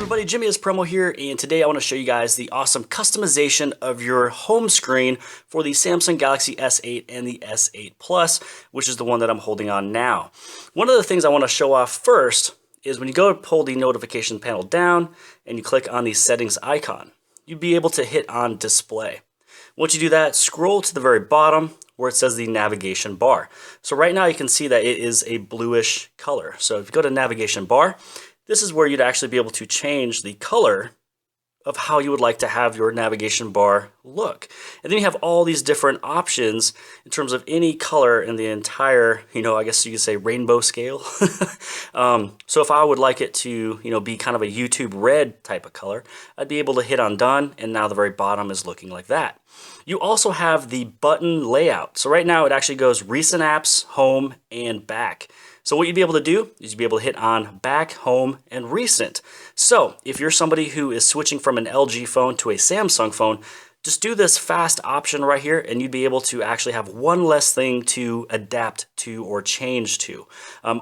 everybody, jimmyispromo here, and today I want to show you guys the awesome customization of your home screen for the Samsung Galaxy S8 and the S8 Plus, which is the one that I'm holding on now. One of the things I want to show off first is when you go to pull the notification panel down and you click on the settings icon, you'd be able to hit on display. Once you do that, scroll to the very bottom where it says the navigation bar. So right now you can see that it is a bluish color. So if you go to navigation bar, this is where you'd actually be able to change the color of how you would like to have your navigation bar look. And then you have all these different options in terms of any color in the entire, I guess you could say rainbow scale. So if I would like it to, be kind of a YouTube red type of color, I'd be able to hit on done, and now the very bottom is looking like that. You also have the button layout. So right now it actually goes recent apps, home, and back. So what you'd be able to do is you'd be able to hit on back, home, and recent. So if you're somebody who is switching from an LG phone to a Samsung phone, just do this fast option right here and you'd be able to actually have one less thing to adapt to or change to.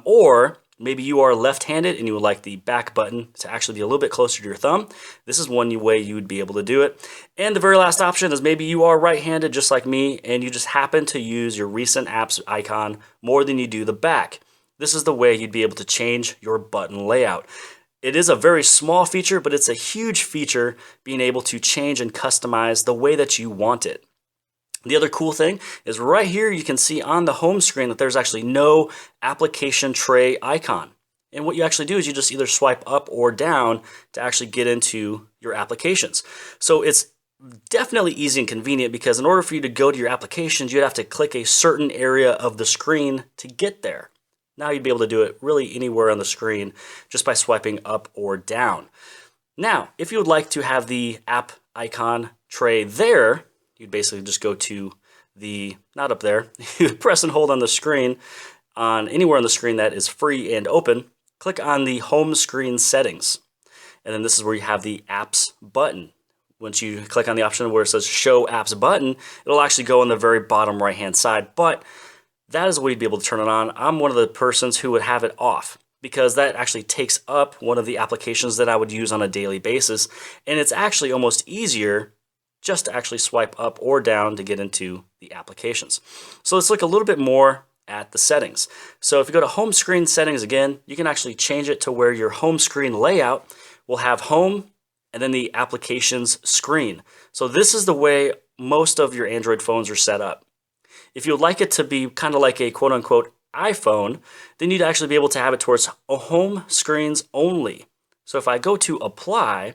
Or maybe you are left-handed and you would like the back button to actually be a little bit closer to your thumb. This is one way you would be able to do it. And the very last option is maybe you are right-handed just like me and you just happen to use your recent apps icon more than you do the back. This is the way you'd be able to change your button layout. It is a very small feature, but it's a huge feature being able to change and customize the way that you want it. The other cool thing is right here you can see on the home screen that there's actually no application tray icon. And what you actually do is you just either swipe up or down to actually get into your applications. So it's definitely easy and convenient because in order for you to go to your applications, you'd have to click a certain area of the screen to get there. Now you'd be able to do it really anywhere on the screen just by swiping up or down. Now, if you would like to have the app icon tray there, you'd basically just go to the, not up there, you press and hold on the screen, on anywhere on the screen that is free and open, click on the home screen settings. And then this is where you have the apps button. Once you click on the option where it says show apps button, it'll actually go on the very bottom right hand side, but that is the way you'd be able to turn it on. I'm one of the persons who would have it off because that actually takes up one of the applications that I would use on a daily basis. And it's actually almost easier just to actually swipe up or down to get into the applications. So let's look a little bit more at the settings. So if you go to home screen settings again, you can actually change it to where your home screen layout will have home and then the applications screen. So this is the way most of your Android phones are set up. If you would like it to be kind of like a quote-unquote iPhone, then you'd actually be able to have it towards home screens only. So if I go to apply,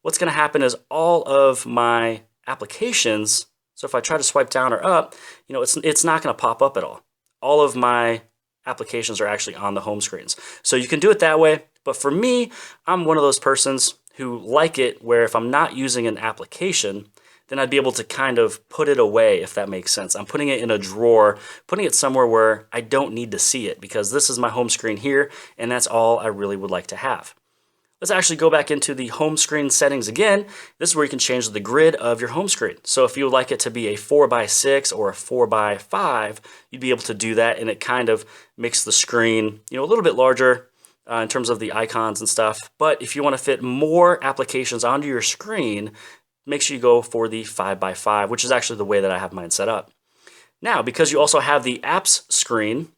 what's going to happen is all of my applications, so if I try to swipe down or up, it's not going to pop up at all. All of my applications are actually on the home screens. So you can do it that way, but for me, I'm one of those persons who like it where if I'm not using an application, then I'd be able to kind of put it away, if that makes sense. I'm putting it in a drawer, putting it somewhere where I don't need to see it because this is my home screen here and that's all I really would like to have. Let's actually go back into the home screen settings again. This is where you can change the grid of your home screen. So if you would like it to be a 4x6 or a 4x5, you'd be able to do that and it kind of makes the screen a little bit larger in terms of the icons and stuff. But if you want to fit more applications onto your screen, make sure you go for the 5x5, which is actually the way that I have mine set up. Now, because you also have the apps screen,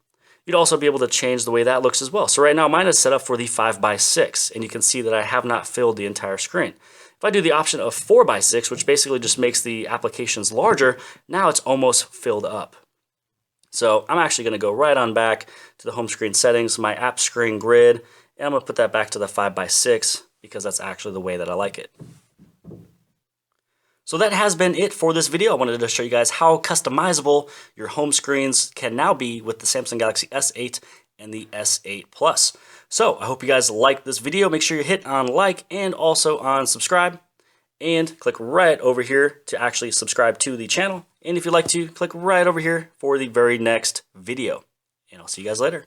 you'd also be able to change the way that looks as well. So right now mine is set up for the 5x6, and you can see that I have not filled the entire screen. If I do the option of 4x6, which basically just makes the applications larger, now it's almost filled up. So I'm actually going to go right on back to the home screen settings, my app screen grid, and I'm going to put that back to the 5x6 because that's actually the way that I like it. So that has been it for this video. I wanted to show you guys how customizable your home screens can now be with the Samsung Galaxy S8 and the S8 Plus. So I hope you guys liked this video. Make sure you hit on like and also on subscribe. And click right over here to actually subscribe to the channel. And if you'd like to, click right over here for the very next video. And I'll see you guys later.